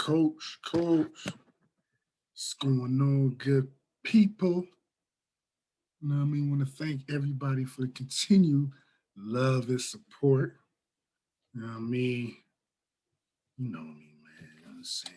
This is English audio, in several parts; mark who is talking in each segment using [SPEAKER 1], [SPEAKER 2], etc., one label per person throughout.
[SPEAKER 1] Coach. What's going on, good people? You know what I mean? Want to thank everybody for the continued love and support. You know what I mean? You know me, man. You know what I'm saying?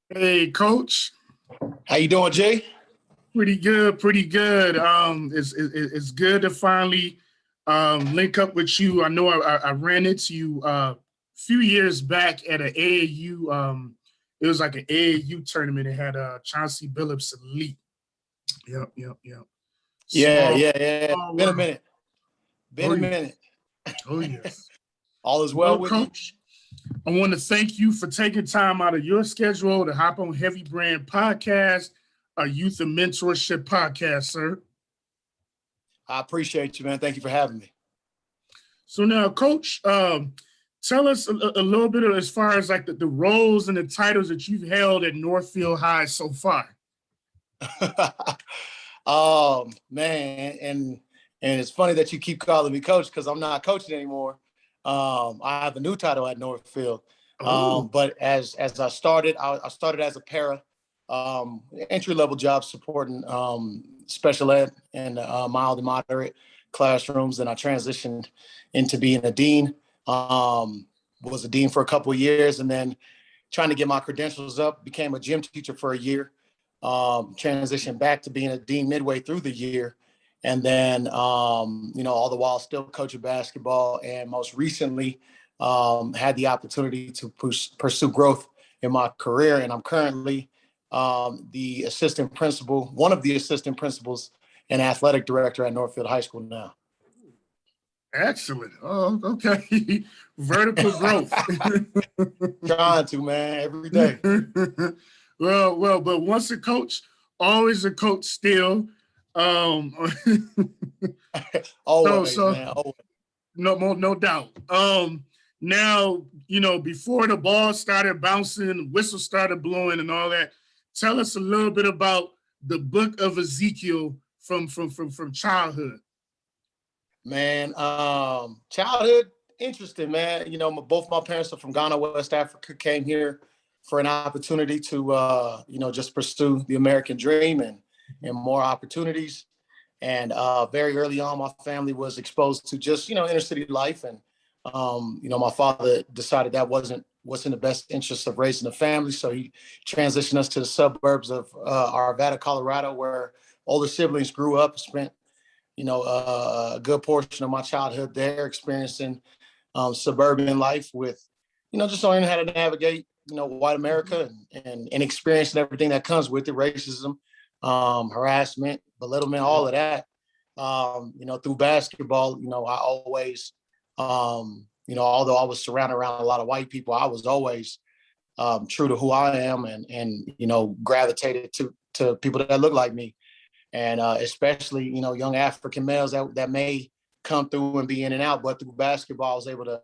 [SPEAKER 1] Hey, Coach.
[SPEAKER 2] How you doing, Jay?
[SPEAKER 1] Pretty good. It's good to finally link up with you. I know I ran into you a few years back at an AAU. It was like an AAU tournament. It had Chauncey Billups Elite. Yep.
[SPEAKER 2] Yeah. Been a minute.
[SPEAKER 1] Oh,
[SPEAKER 2] A minute.
[SPEAKER 1] Oh, yes.
[SPEAKER 2] All is well with
[SPEAKER 1] Coach. I want to thank you for taking time out of your schedule to hop on Heavy Brand Podcast, a youth and mentorship podcast, sir.
[SPEAKER 2] I appreciate you, man. Thank you for having me.
[SPEAKER 1] So now, Coach, tell us a little bit of, as far as like the roles and the titles that you've held at Northfield High so far.
[SPEAKER 2] Oh man, and it's funny that you keep calling me coach because I'm not coaching anymore. I have a new title at Northfield. But as I started as a para, entry-level job supporting special ed and mild and moderate classrooms. And I transitioned into being a dean. Was a dean for a couple of years, and then trying to get my credentials up, became a gym teacher for a year, transitioned back to being a dean midway through the year. And then, all the while still coaching basketball, and most recently had the opportunity to pursue growth in my career. And I'm currently the assistant principal, one of the assistant principals and athletic director at Northfield High School now.
[SPEAKER 1] Excellent. Oh, okay. Vertical growth.
[SPEAKER 2] Trying to, man, every day.
[SPEAKER 1] Well, but once a coach, always a coach still. Um,
[SPEAKER 2] Always,
[SPEAKER 1] so
[SPEAKER 2] man. Always.
[SPEAKER 1] no doubt. Now, before the ball started bouncing, whistle started blowing and all that, tell us a little bit about the book of Ezekiel from childhood.
[SPEAKER 2] Man, childhood, interesting, man. Both my parents are from Ghana, West Africa, came here for an opportunity to, just pursue the American dream and more opportunities. And very early on, my family was exposed to just, inner city life. And, my father decided that wasn't what's in the best interest of raising a family. So he transitioned us to the suburbs of Arvada, Colorado, where older siblings grew up, spent a good portion of my childhood there, experiencing suburban life with, just learning how to navigate, white America and experiencing everything that comes with it, racism, harassment, belittlement, all of that. Through basketball, I always, although I was surrounded around a lot of white people, I was always true to who I am and gravitated to people that look like me. And especially, young African males that may come through and be in and out, but through basketball, I was able to,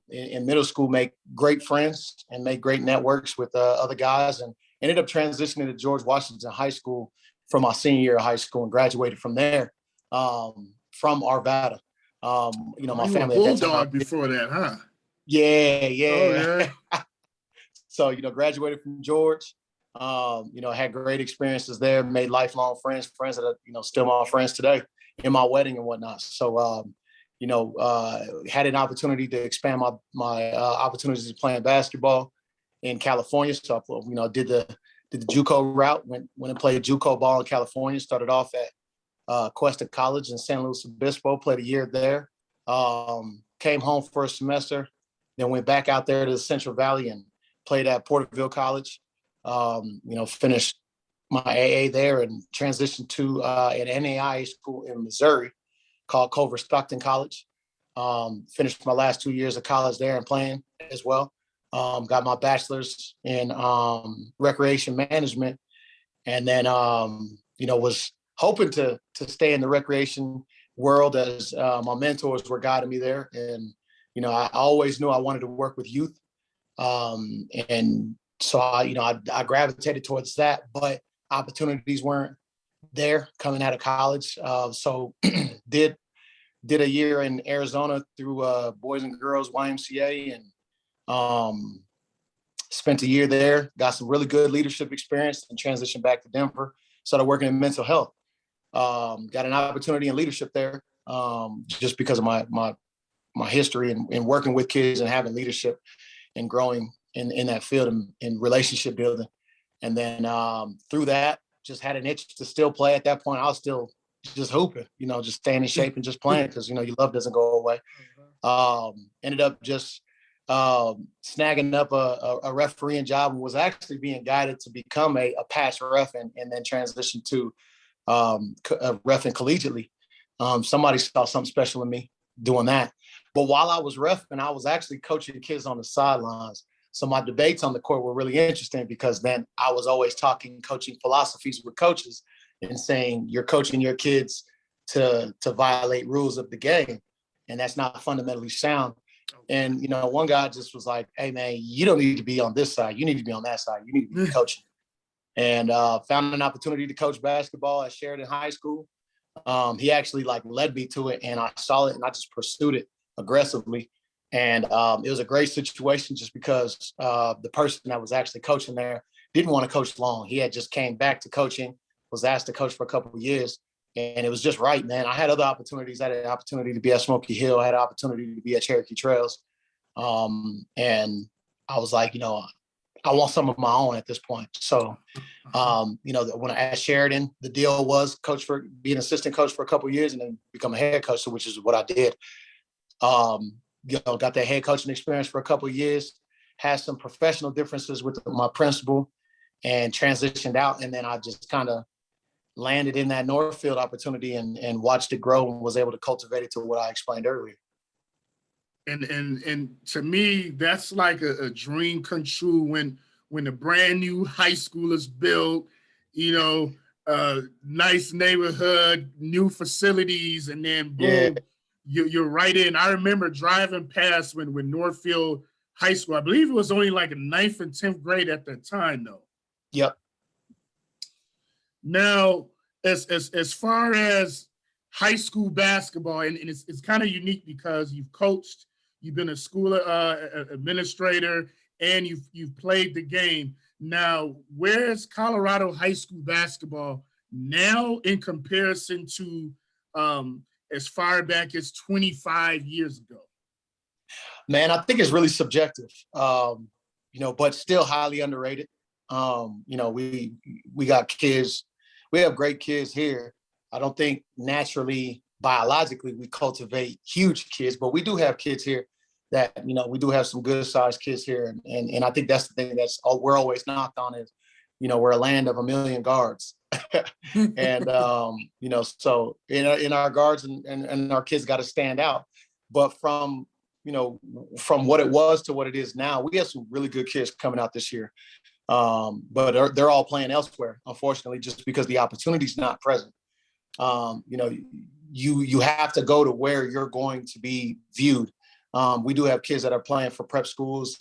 [SPEAKER 2] in middle school, make great friends and make great networks with other guys, and ended up transitioning to George Washington High School for my senior year of high school and graduated from there, from Arvada. My family
[SPEAKER 1] were a
[SPEAKER 2] at that time.
[SPEAKER 1] Bulldog before that, huh?
[SPEAKER 2] Yeah.
[SPEAKER 1] Oh, yeah.
[SPEAKER 2] So, graduated from George. Had great experiences there, made lifelong friends that are, still my friends today in my wedding and whatnot. So, had an opportunity to expand my opportunities of playing basketball in California. So, did the JUCO route, went and played JUCO ball in California, started off at Cuesta College in San Luis Obispo, played a year there, came home for a semester, then went back out there to the Central Valley and played at Porterville College. Finished my AA there and transitioned to an NAIA school in Missouri called Culver Stockton College. Finished my last 2 years of college there and playing as well. Got my bachelor's in recreation management, and then was hoping to stay in the recreation world as my mentors were guiding me there. And I always knew I wanted to work with youth, and so I gravitated towards that, but opportunities weren't there coming out of college. So did a year in Arizona through Boys and Girls YMCA, and spent a year there, got some really good leadership experience, and transitioned back to Denver, started working in mental health. Got an opportunity in leadership there, just because of my history in working with kids and having leadership and growing in that field and in relationship building. And then through that, just had an itch to still play. At that point, I was still just hooping, just staying in shape and just playing, because, your love doesn't go away. Ended up just snagging up a refereeing job, and was actually being guided to become a patch ref, and then transition to reffing collegiately. Somebody saw something special in me doing that. But while I was reffing, I was actually coaching kids on the sidelines. So my debates on the court were really interesting, because then I was always talking coaching philosophies with coaches and saying, you're coaching your kids to violate rules of the game, and that's not fundamentally sound. And, one guy just was like, hey, man, you don't need to be on this side. You need to be on that side. You need to be coaching. And found an opportunity to coach basketball at Sheridan High School. He actually led me to it, and I saw it, and I just pursued it aggressively. And it was a great situation, just because the person that was actually coaching there didn't want to coach long. He had just came back to coaching, was asked to coach for a couple of years, and it was just right, man. I had other opportunities. I had an opportunity to be at Smoky Hill. I had an opportunity to be at Cherokee Trails. And I was like, I want some of my own at this point. So, when I at Sheridan, the deal was be an assistant coach for a couple of years and then become a head coach, which is what I did. Got that head coaching experience for a couple of years, had some professional differences with my principal, and transitioned out. And then I just kind of landed in that Northfield opportunity and watched it grow and was able to cultivate it to what I explained earlier.
[SPEAKER 1] And to me, that's like a dream come true when a brand new high school is built, nice neighborhood, new facilities, and then boom, you're right in. I remember driving past when Northfield High School, I believe it was only like a 9th and 10th grade at that time, though.
[SPEAKER 2] Yep.
[SPEAKER 1] Now, as far as high school basketball, and it's kind of unique because you've coached, you've been a school administrator, and you've played the game. Now, where's Colorado high school basketball now in comparison to as far back as 25 years ago?
[SPEAKER 2] Man, I think it's really subjective, but still highly underrated. We got kids, we have great kids here. I don't think naturally, biologically, we cultivate huge kids, but we do have kids here that, we do have some good sized kids here. And I think that's the thing we're always knocked on is, we're a land of a million guards. And, so in our guards and our kids got to stand out. But from what it was to what it is now, we have some really good kids coming out this year. But they're all playing elsewhere, unfortunately, just because the opportunity's not present. You have to go to where you're going to be viewed. We do have kids that are playing for prep schools,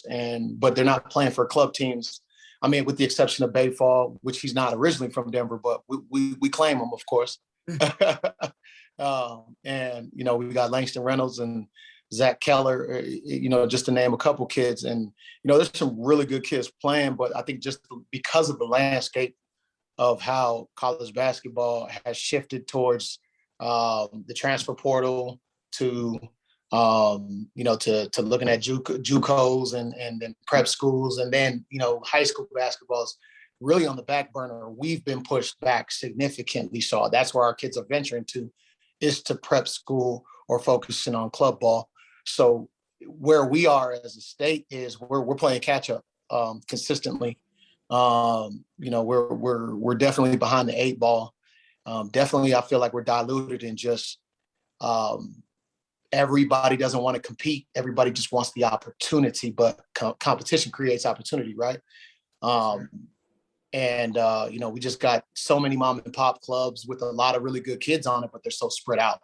[SPEAKER 2] but they're not playing for club teams. I mean, with the exception of Bayfall, which he's not originally from Denver, but we claim him, of course. We got Langston Reynolds and Zach Keller, just to name a couple kids. And, there's some really good kids playing, but I think just because of the landscape of how college basketball has shifted towards the transfer portal to looking at JUCOs and then prep schools, and then, high school basketball is really on the back burner. We've been pushed back significantly. So that's where our kids are venturing to, is to prep school or focusing on club ball. So where we are as a state is we're playing catch up consistently. We're definitely behind the 8 ball. Definitely, I feel like we're diluted in just everybody doesn't want to compete. Everybody just wants the opportunity, but competition creates opportunity, right? We just got so many mom and pop clubs with a lot of really good kids on it, but they're so spread out.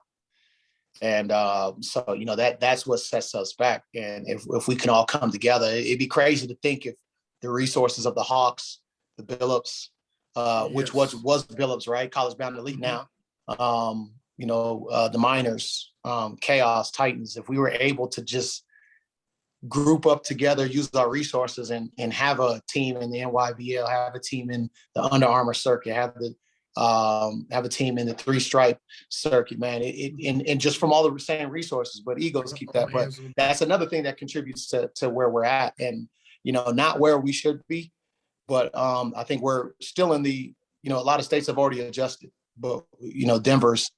[SPEAKER 2] And that's what sets us back. And if we can all come together, it'd be crazy to think if the resources of the Hawks, the Billups, which was Billups, right? College Bound Elite now. The Miners, Chaos, Titans, if we were able to just group up together, use our resources and have a team in the NYBL, have a team in the Under Armour circuit, have a team in the 3-stripe circuit, man. And just from all the same resources, but egos keep that. But that's another thing that contributes to where we're at, and not where we should be. But I think we're still in the, a lot of states have already adjusted, but Denver's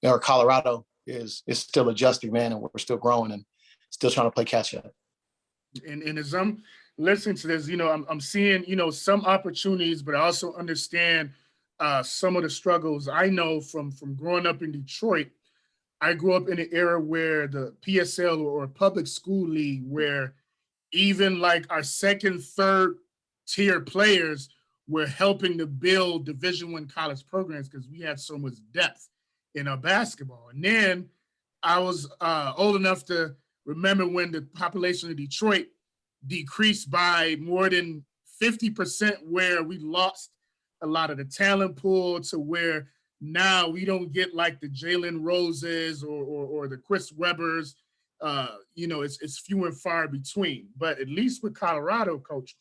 [SPEAKER 2] or Colorado is still adjusting, man, and we're still growing and still trying to play catch up.
[SPEAKER 1] And as I'm listening to this, I'm seeing, some opportunities, but I also understand some of the struggles. I know from growing up in Detroit. I grew up in an era where the PSL or public school league, where even like our second, third tier players were helping to build Division I college programs because we had so much depth in our basketball. And then I was old enough to remember when the population of Detroit decreased by more than 50%, where we lost a lot of the talent pool to where now we don't get like the Jalen Roses or the Chris Webbers. It's few and far between. But at least with Colorado, Coach,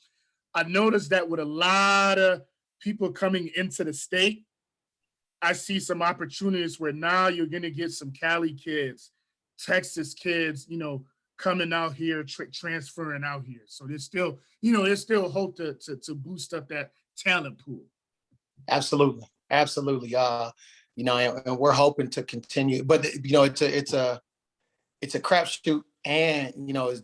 [SPEAKER 1] I noticed that with a lot of people coming into the state, I see some opportunities where now you're going to get some Cali kids, Texas kids, coming out here, transferring out here. So there's still hope to boost up that talent pool.
[SPEAKER 2] Absolutely. And we're hoping to continue, but it's a crapshoot, and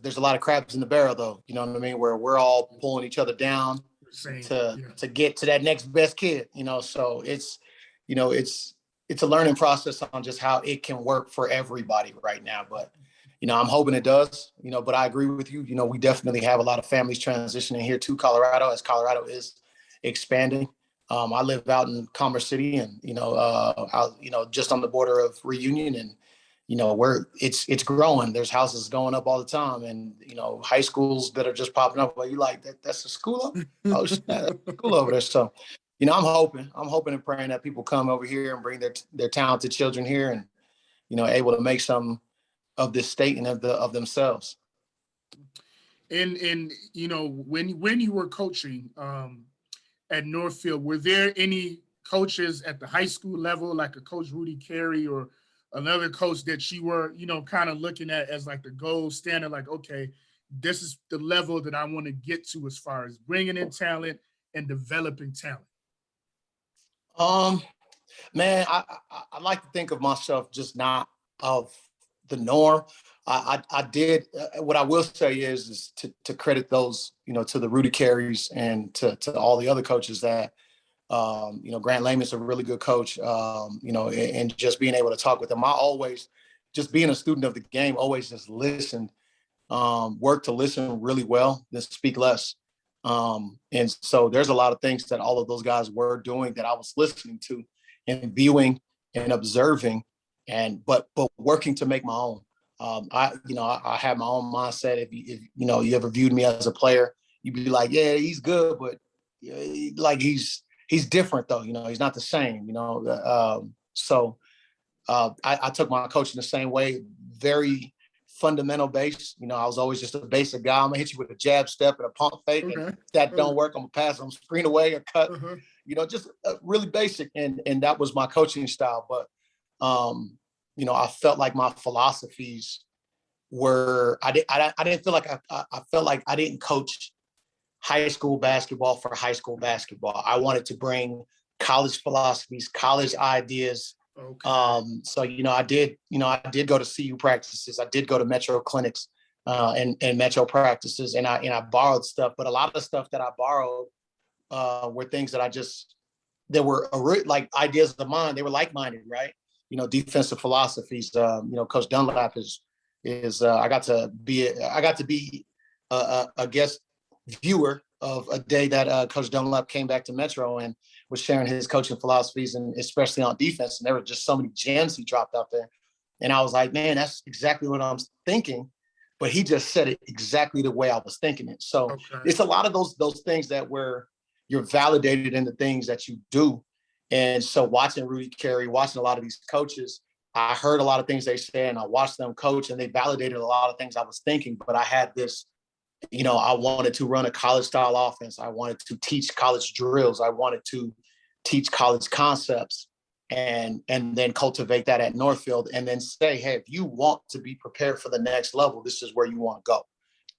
[SPEAKER 2] there's a lot of crabs in the barrel, though. You know what I mean? Where we're all pulling each other down to get to that next best kid. So it's a learning process on just how it can work for everybody right now. But, I'm hoping it does, but I agree with you. We definitely have a lot of families transitioning here to Colorado as Colorado is expanding. I live out in Commerce City and, out, just on the border of Reunion and, where it's growing. There's houses going up all the time and, high schools that are just popping up. Well, you like that's a school up? Oh, shit, that's a school over there. So, I'm hoping and praying that people come over here and bring their talented children here and, able to make some of this state and of themselves.
[SPEAKER 1] And when you were coaching at Northfield, were there any coaches at the high school level, like a Coach Rudy Carey or another coach that you were, kind of looking at as like the gold standard, like, okay, this is the level that I want to get to as far as bringing in talent and developing talent?
[SPEAKER 2] Man, I like to think of myself just not of the norm. I did what I will say is to credit those, to the Rudy Careys and to all the other coaches that, Grant Layman's a really good coach, and just being able to talk with them. I always, just being a student of the game, always just listened, work to listen really well, then speak less. And so there's a lot of things that all of those guys were doing that I was listening to and viewing and observing but working to make my own. I have my own mindset. If you ever viewed me as a player, you'd be like, yeah, he's good, but like he's different though. He's not the same, so I took my coaching the same way, very fundamental base. I was always just a basic guy. I'm gonna hit you with a jab step and a pump fake. Okay. And if that don't work, I'm gonna pass them, screen away or cut. Just really basic. And that was my coaching style. But I felt like my philosophies were I didn't feel like I felt like I didn't coach high school basketball for high school basketball. I wanted to bring college philosophies, college ideas. Okay. So I did go to CU practices. I did go to Metro clinics and Metro practices, and I borrowed stuff. But a lot of the stuff that I borrowed were things that that were like ideas of mine. They were like-minded, right? Defensive philosophies. Coach Dunlap is I got to be a guest viewer of a day that Coach Dunlap came back to Metro and was sharing his coaching philosophies, and especially on defense. And there were just so many gems he dropped out there. And I was like, man, that's exactly what I'm thinking. But he just said it exactly the way I was thinking it. So It's a lot of those things that you're validated in the things that you do. And so watching Rudy Carey, watching a lot of these coaches, I heard a lot of things they said and I watched them coach and they validated a lot of things I was thinking. But I had this, I wanted to run a college style offense. I wanted to teach college drills. I wanted to teach college concepts and then cultivate that at Northfield and then say, hey, if you want to be prepared for the next level, this is where you want to go.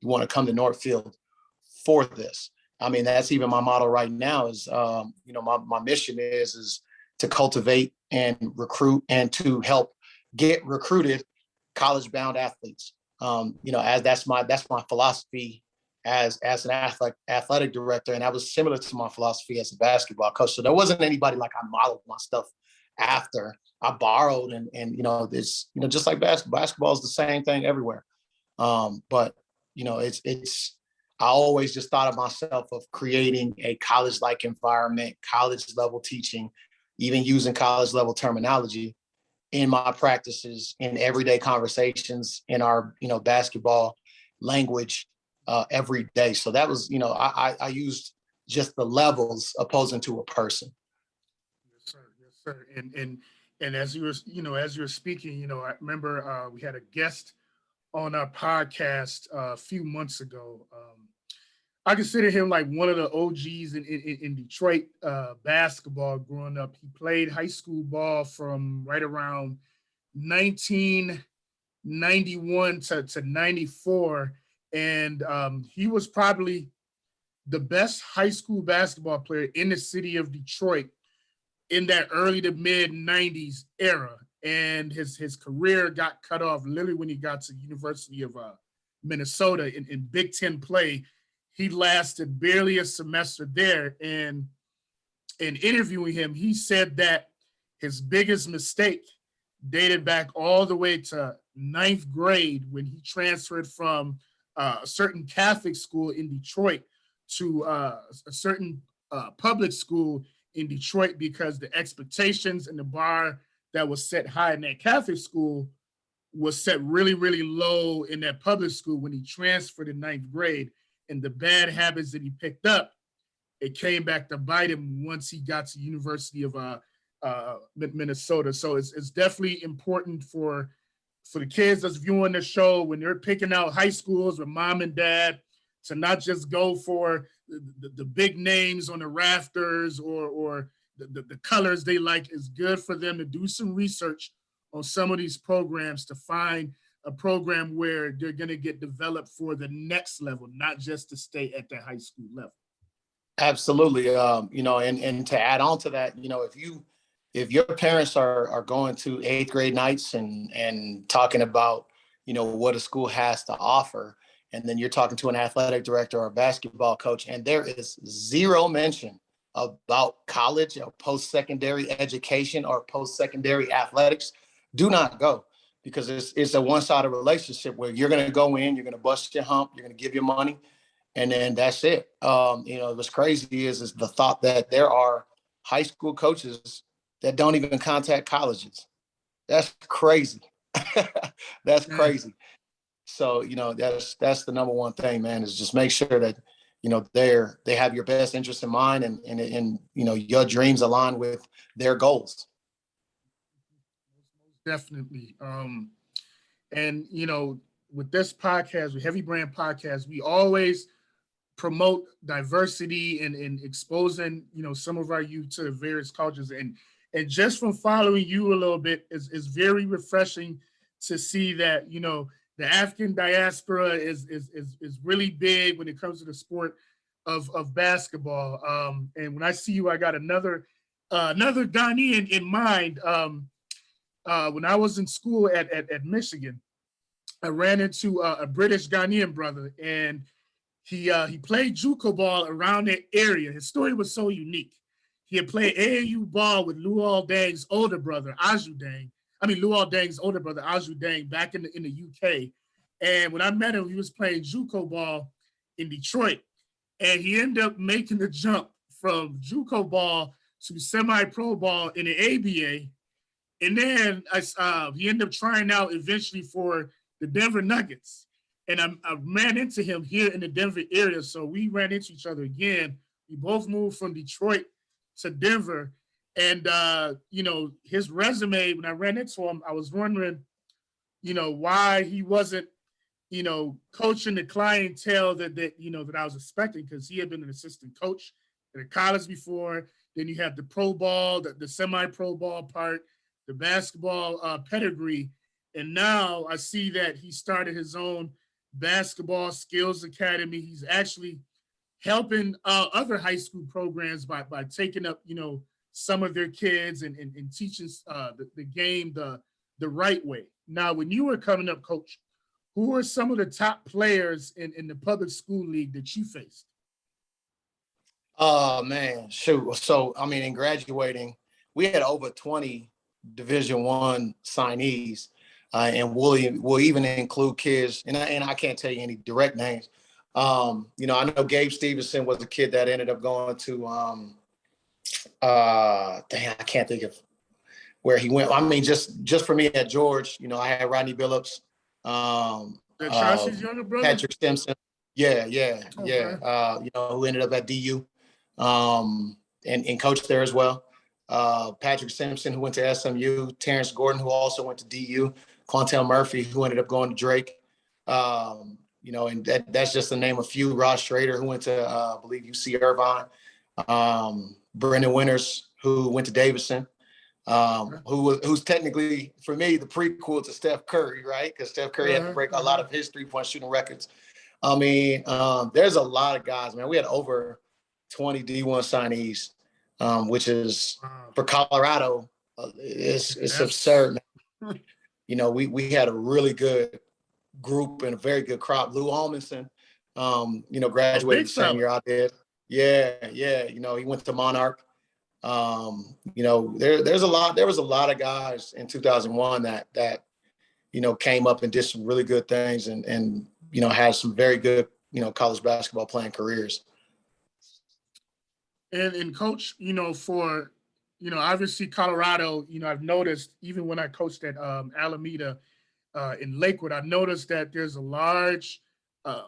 [SPEAKER 2] You want to come to Northfield for this. I mean, that's even my motto right now is, my mission is to cultivate and recruit and to help get recruited college bound athletes. As that's my philosophy as an athletic director. And that was similar to my philosophy as a basketball coach. So there wasn't anybody like I modeled my stuff after. I borrowed and it's, just like basketball is the same thing everywhere. But it's, I always just thought of myself of creating a college-like environment, college level teaching, even using college level terminology in my practices, in everyday conversations, in our, basketball language every day. So that was, I used just the levels opposing to a person.
[SPEAKER 1] Yes, sir. Yes, sir. And as you were speaking, I remember we had a guest on our podcast a few months ago. I consider him like one of the OGs in Detroit basketball growing up. He played high school ball from right around 1991 to 94. And he was probably the best high school basketball player in the city of Detroit in that early to mid 90s era. And his career got cut off literally when he got to the University of Minnesota in Big Ten play. He lasted barely a semester there. And in interviewing him, he said that his biggest mistake dated back all the way to ninth grade when he transferred from a certain Catholic school in Detroit to a certain public school in Detroit, because the expectations and the bar that was set high in that Catholic school was set really, really low in that public school when he transferred in ninth grade. And the bad habits that he picked up, it came back to bite him once he got to University of Minnesota. So it's definitely important for the kids that's viewing the show, when they're picking out high schools with mom and dad, to not just go for the big names on the rafters or the colors they like. It's good for them to do some research on some of these programs to find a program where they're going to get developed for the next level, not just to stay at the high school level.
[SPEAKER 2] Absolutely. You know, and to add on to that, you know, if your parents are going to eighth grade nights and talking about, you know, what a school has to offer, and then you're talking to an athletic director or a basketball coach, and there is zero mention about college or post-secondary education or post-secondary athletics, do not go, because it's a one-sided relationship where you're going to go in, you're going to bust your hump, you're going to give your money, and then that's it. You know, what's crazy is the thought that there are high school coaches that don't even contact colleges. That's crazy. That's crazy. So, you know, that's the number one thing, man, is just make sure that, you know, they have your best interest in mind, and you know, your dreams align with their goals.
[SPEAKER 1] Definitely. And, you know, with this podcast, with Heavy Brand Podcast, we always promote diversity and exposing, you know, some of our youth to the various cultures. And just from following you a little bit, is very refreshing to see that, you know, the African diaspora is really big when it comes to the sport of basketball. And when I see you, I got another Ghanaian in mind. When I was in school at Michigan, I ran into a British Ghanaian brother, and he played JUCO ball around that area. His story was so unique. He had played AAU ball with Luol Deng's older brother, Luol Deng's older brother, Aju Deng, back in the UK. And when I met him, he was playing JUCO ball in Detroit. And he ended up making the jump from JUCO ball to semi-pro ball in the ABA. And then he ended up trying out eventually for the Denver Nuggets. And I ran into him here in the Denver area. So we ran into each other again. We both moved from Detroit to Denver. And, you know, his resume, when I ran into him, I was wondering, you know, why he wasn't, you know, coaching the clientele that I was expecting, because he had been an assistant coach at a college before. Then you have the pro ball, the semi-pro ball part, the basketball pedigree. And now I see that he started his own basketball skills academy. He's actually helping other high school programs by taking up, you know, some of their kids and teaching the game the right way. Now, when you were coming up, Coach, who are some of the top players in the public school league that you faced?
[SPEAKER 2] Oh, man, shoot. So, I mean, in graduating, we had over 20 Division I signees, and we'll even include kids, and I can't tell you any direct names. You know, I know Gabe Stevenson was a kid that ended up going to, I can't think of where he went. I mean, just for me at George, you know, I had Rodney Billups,
[SPEAKER 1] Chauncey's younger brother,
[SPEAKER 2] Patrick Simpson. Yeah.
[SPEAKER 1] Okay.
[SPEAKER 2] You know, who ended up at DU, and coached there as well. Patrick Simpson, who went to SMU, Terrence Gordon, who also went to DU, Quantel Murphy, who ended up going to Drake. You know, and that's just to name a few. Ross Schrader, who went to, I believe, UC Irvine. Brendan Winters, who went to Davidson. Who's technically, for me, the prequel to Steph Curry, right? Because Steph Curry had to break a lot of his three-point shooting records. I mean, there's a lot of guys, man. We had over 20 D1 signees, which is, for Colorado, it's absurd, man. You know, we had a really good group and a very good crop. Lou Almanson, you know, graduated the same year I did. Yeah. You know, he went to Monarch. You know, there was a lot of guys in 2001 that you know, came up and did some really good things and you know, had some very good, you know, college basketball playing careers.
[SPEAKER 1] And coach, you know, for, you know, obviously Colorado, you know, I've noticed even when I coached at Alameda in Lakewood, I noticed that there's a large uh,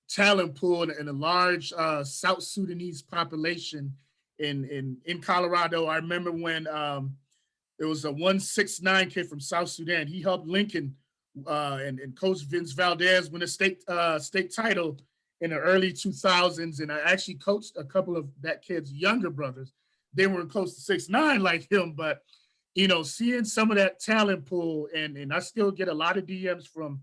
[SPEAKER 1] talent pool and a large South Sudanese population in Colorado. I remember when there was a 169 kid from South Sudan. He helped Lincoln and Coach Vince Valdez win a state title in the early 2000s. And I actually coached a couple of that kid's younger brothers. They weren't close to 6'9" like him, but you know, seeing some of that talent pool, and I still get a lot of DMs from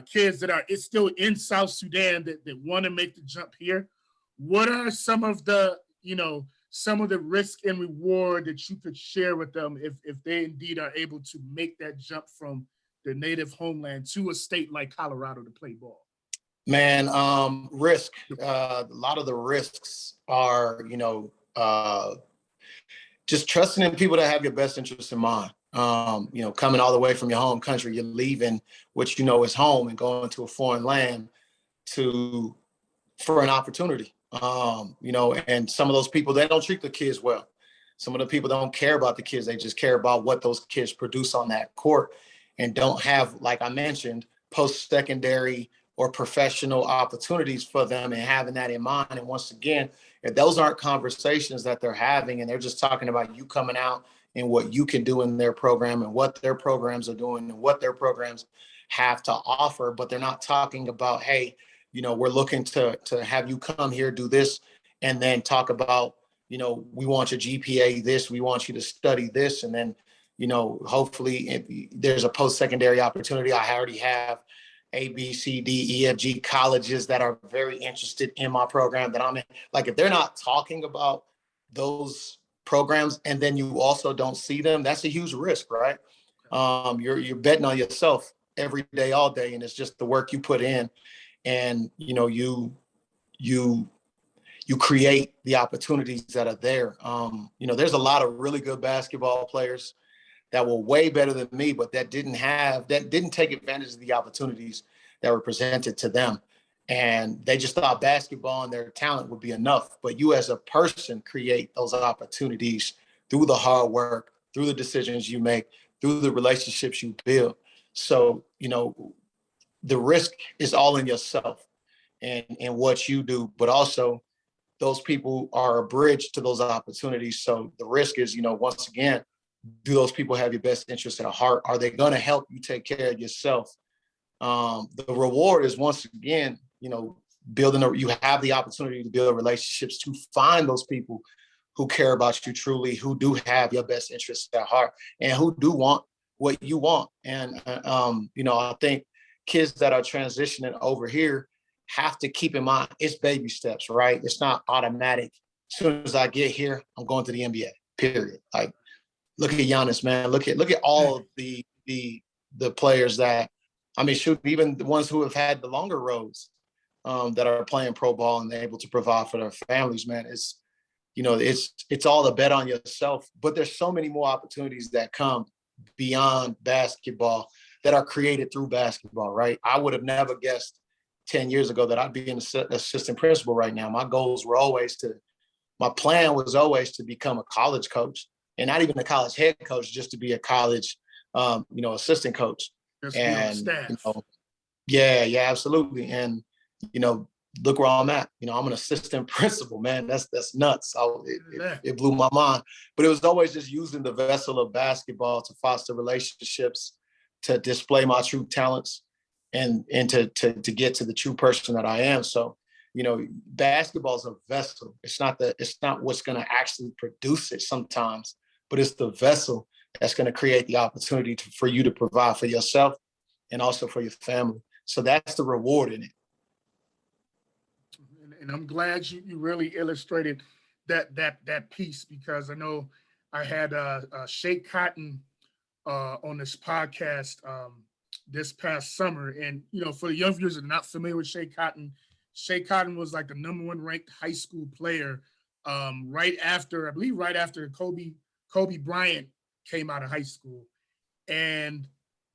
[SPEAKER 1] kids that are it's still in South Sudan that want to make the jump here. What are some of the, you know, some of the risk and reward that you could share with them if they indeed are able to make that jump from their native homeland to a state like Colorado to play ball?
[SPEAKER 2] Man, risk. A lot of the risks are, you know, just trusting in people that have your best interests in mind. You know, coming all the way from your home country, you're leaving what you know is home and going to a foreign land for an opportunity. You know, and some of those people, they don't treat the kids well. Some of the people don't care about the kids. They just care about what those kids produce on that court and don't have, like I mentioned, post-secondary or professional opportunities for them and having that in mind. And once again, if those aren't conversations that they're having and they're just talking about you coming out and what you can do in their program and what their programs are doing and what their programs have to offer, but they're not talking about, hey, you know, we're looking to have you come here, do this, and then talk about, you know, we want your GPA this, we want you to study this, and then, you know, hopefully if there's a post-secondary opportunity. I already have A, B, C, D, E, F, G colleges that are very interested in my program that I'm in. Like, if they're not talking about those programs and then you also don't see them, that's a huge risk, right? You're betting on yourself every day, all day, and it's just the work you put in, and you know, you create the opportunities that are there. You know, there's a lot of really good basketball players that were way better than me, but that didn't take advantage of the opportunities that were presented to them. And they just thought basketball and their talent would be enough. But you as a person create those opportunities through the hard work, through the decisions you make, through the relationships you build. So, you know, the risk is all in yourself and what you do, but also those people are a bridge to those opportunities. So the risk is, you know, once again, do those people have your best interest at heart? Are they going to help you take care of yourself? The reward is, once again, you know, you have the opportunity to build relationships, to find those people who care about you truly, who do have your best interests at heart, and who do want what you want. And, you know, I think kids that are transitioning over here have to keep in mind it's baby steps, right? It's not automatic. As soon as I get here, I'm going to the NBA, period. Like, look at Giannis, man. Look at all of the players that, I mean, shoot, even the ones who have had the longer roads that are playing pro ball and they're able to provide for their families, man. It's, you know, it's all a bet on yourself. But there's so many more opportunities that come beyond basketball that are created through basketball, right? I would have never guessed 10 years ago that I'd be an assistant principal right now. My plan was always to become a college coach, and not even a college head coach, just to be a college, you know, assistant coach. And, you know, yeah, absolutely. And, you know, look where I'm at. You know, I'm an assistant principal, man. That's nuts. It blew my mind. But it was always just using the vessel of basketball to foster relationships, to display my true talents, and to get to the true person that I am. So, you know, basketball is a vessel. It's not what's going to actually produce it sometimes, but it's the vessel that's going to create the opportunity for you to provide for yourself and also for your family. So that's the reward in it.
[SPEAKER 1] And I'm glad you really illustrated that piece, because I know I had Shea Cotton on this podcast this past summer. And, you know, for the young viewers that are not familiar with Shea Cotton was like the #1 ranked high school player right after, I believe right after Kobe Bryant came out of high school. And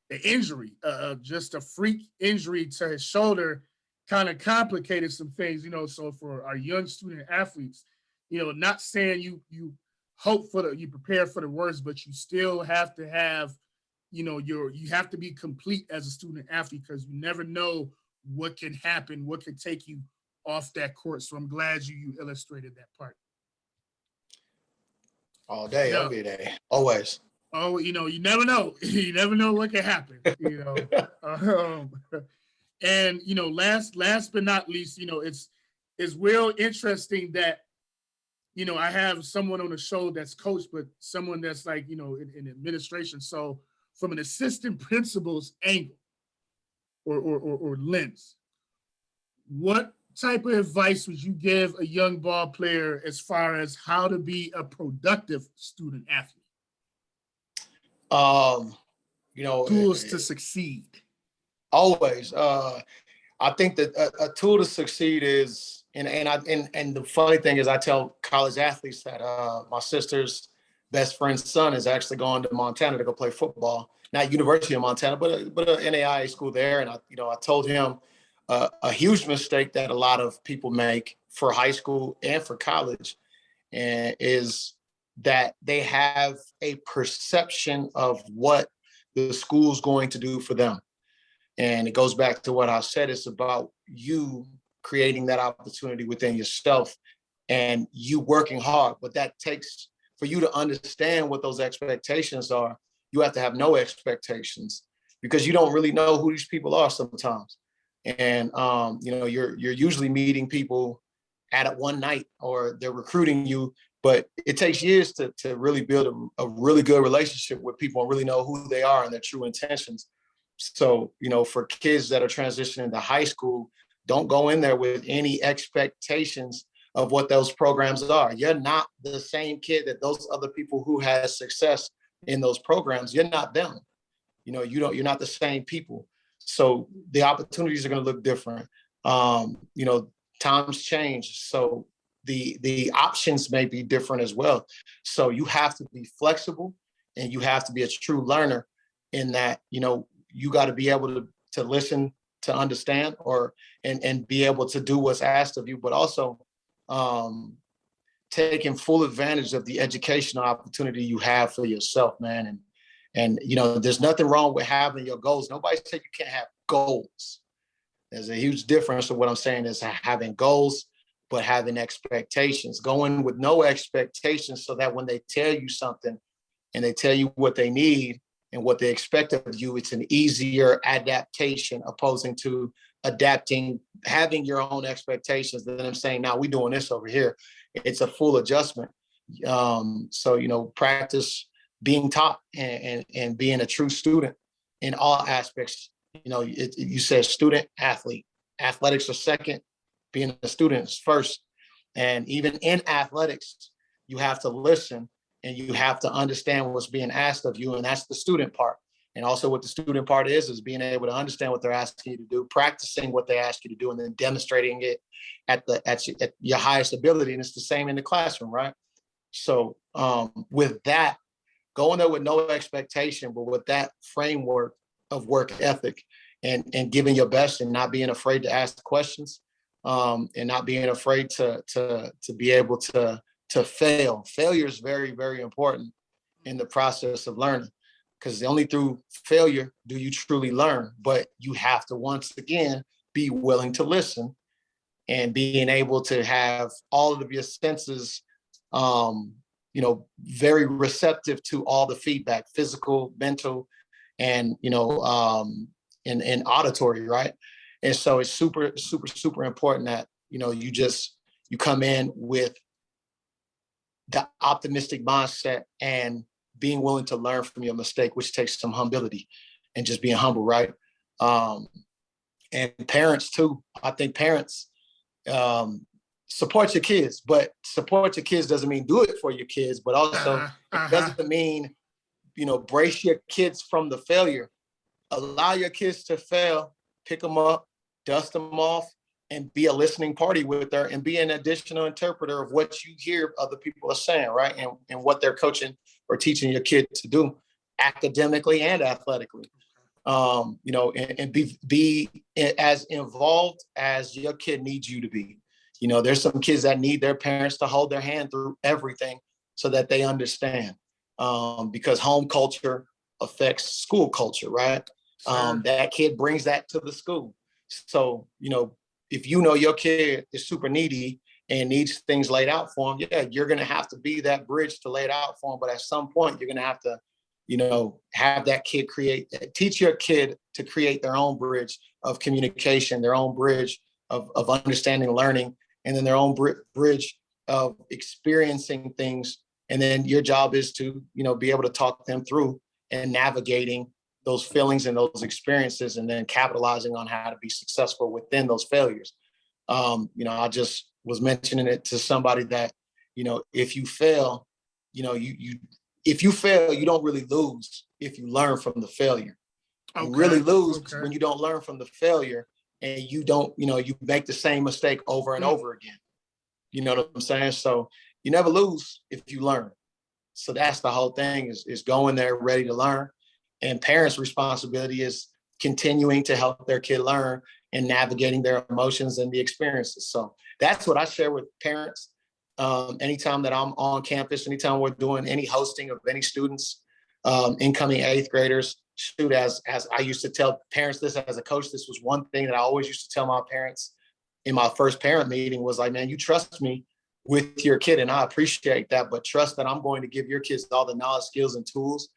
[SPEAKER 1] the injury, just a freak injury to his shoulder, kind of complicated some things, So for our young student athletes, not saying you you prepare for the worst, but you still have to have, you have to be complete as a student athlete, because you never know what can happen, what can take you off that court. So I'm glad you illustrated that part.
[SPEAKER 2] All day, every day, always.
[SPEAKER 1] Oh, you never know. You never know what can happen. Um, and last but not least, it's real interesting that I have someone on the show that's coach, but someone that's like in administration. So from an assistant principal's angle or lens, what type of advice would you give a young ball player as far as how to be a productive student athlete? Tools to succeed.
[SPEAKER 2] Always. I think that a tool to succeed is, and the funny thing is, I tell college athletes that my sister's best friend's son is actually going to Montana to go play football. Not University of Montana, but a NAIA school there. And I told him a huge mistake that a lot of people make for high school and for college, and is that they have a perception of what the school's going to do for them. And it goes back to what I said. It's about you creating that opportunity within yourself and you working hard. But that takes, for you to understand what those expectations are, you have to have no expectations, because you don't really know who these people are sometimes. And you're usually meeting people at one night, or they're recruiting you, but it takes years to really build a really good relationship with people and really know who they are and their true intentions. So, for kids that are transitioning to high school, don't go in there with any expectations of what those programs are. You're not the same kid that those other people who had success in those programs. You're not them. You're not the same people. So the opportunities are going to look different. Times change. So the options may be different as well. So you have to be flexible, and you have to be a true learner in that, you got to be able to listen, to understand, and be able to do what's asked of you, but also taking full advantage of the educational opportunity you have for yourself, man. And there's nothing wrong with having your goals. Nobody said you can't have goals. There's a huge difference. of what I'm saying is having goals, but having expectations, going with no expectations, so that when they tell you something and they tell you what they need and what they expect of you, it's an easier adaptation, opposing to adapting, having your own expectations. Then I'm saying, now we're doing this over here. It's a full adjustment. So, practice being taught and being a true student in all aspects. You said student athlete, athletics are second, being a student is first. And even in athletics, you have to listen and you have to understand what's being asked of you. And that's the student part. And also what the student part is being able to understand what they're asking you to do, practicing what they ask you to do, and then demonstrating it at your highest ability. And it's the same in the classroom, right? So with that, going there with no expectation, but with that framework of work ethic and giving your best and not being afraid to ask questions, and not being afraid to be able to fail. Failure is very, very important in the process of learning, because only through failure do you truly learn. But you have to, once again, be willing to listen and being able to have all of your senses, very receptive to all the feedback, physical, mental, and, and auditory, right? And so it's super, super, super important that, you come in with the optimistic mindset and being willing to learn from your mistake, which takes some humility and just being humble, right? And parents too. I think parents, support your kids, but support your kids doesn't mean do it for your kids, but also it doesn't mean, brace your kids from the failure. Allow your kids to fail, pick them up, dust them off, and be a listening party with her and be an additional interpreter of what you hear other people are saying, right? And what they're coaching or teaching your kid to do academically and athletically. And be as involved as your kid needs you to be. There's some kids that need their parents to hold their hand through everything so that they understand, because home culture affects school culture, right? Sure. That kid brings that to the school. So, if your kid is super needy and needs things laid out for him, yeah, you're going to have to be that bridge to lay it out for him. But at some point, you're going to have to, have that kid teach your kid to create their own bridge of communication, their own bridge of understanding, learning, and then their own bridge of experiencing things. And then your job is to, be able to talk them through and navigating those feelings and those experiences, and then capitalizing on how to be successful within those failures. I just was mentioning it to somebody that, if you fail, if you fail, you don't really lose if you learn from the failure. Okay. You really lose when you don't learn from the failure and you don't, you make the same mistake over and over again. You know what I'm saying? So you never lose if you learn. So that's the whole thing is going there ready to learn. And parents' responsibility is continuing to help their kid learn and navigating their emotions and the experiences. So that's what I share with parents. Anytime that I'm on campus, anytime we're doing any hosting of any students, incoming 8th graders, shoot, as I used to tell parents this as a coach, this was one thing that I always used to tell my parents in my first parent meeting was like, man, you trust me with your kid, and I appreciate that, but trust that I'm going to give your kids all the knowledge, skills, and tools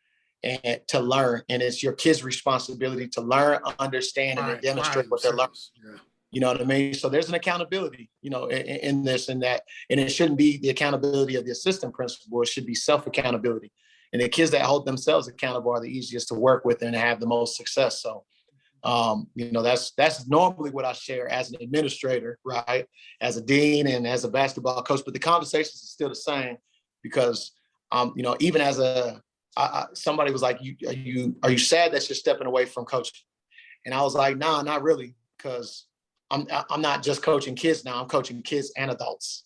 [SPEAKER 2] and to learn. And it's your kids' responsibility to learn, understand, and demonstrate what they're learning. Yeah. You know what I mean? So there's an accountability, in this and that. And it shouldn't be the accountability of the assistant principal. It should be self-accountability. And the kids that hold themselves accountable are the easiest to work with and have the most success. So, that's normally what I share as an administrator, right? As a dean and as a basketball coach. But the conversations are still the same because, even as somebody was like, are you sad that you're stepping away from coaching? And I was like, nah, not really, because I'm not just coaching kids now. I'm coaching kids and adults.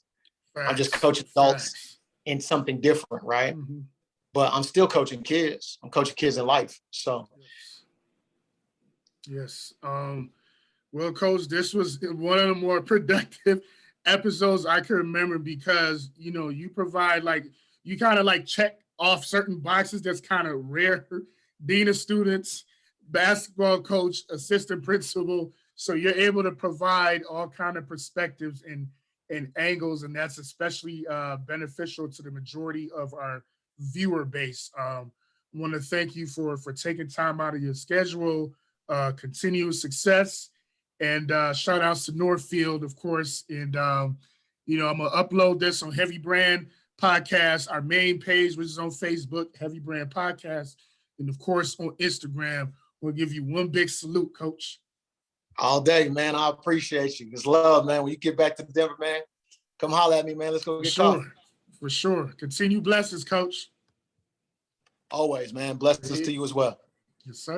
[SPEAKER 2] Facts. I'm just coaching adults in something different, right? Mm-hmm. But I'm still coaching kids. I'm coaching kids in life. So.
[SPEAKER 1] Yes. Well, Coach, this was one of the more productive episodes I can remember because, you provide you kind of check off certain boxes that's kind of rare. Dean of students, basketball coach, assistant principal. So you're able to provide all kind of perspectives and angles, and that's especially beneficial to the majority of our viewer base. I want to thank you for taking time out of your schedule. Continuous success, and shout outs to Northfield, of course. And I'm gonna upload this on Heavy Brand Podcast, our main page, which is on Facebook, Heavy Brand Podcast, and of course on Instagram. We'll give you one big salute, Coach.
[SPEAKER 2] All day, man. I appreciate you. It's love, man. When you get back to Denver, man, come holler at me, man. Let's go get coffee.
[SPEAKER 1] For sure. Continue blessings, Coach.
[SPEAKER 2] Always, man. Blessings to you as well.
[SPEAKER 1] Yes, sir.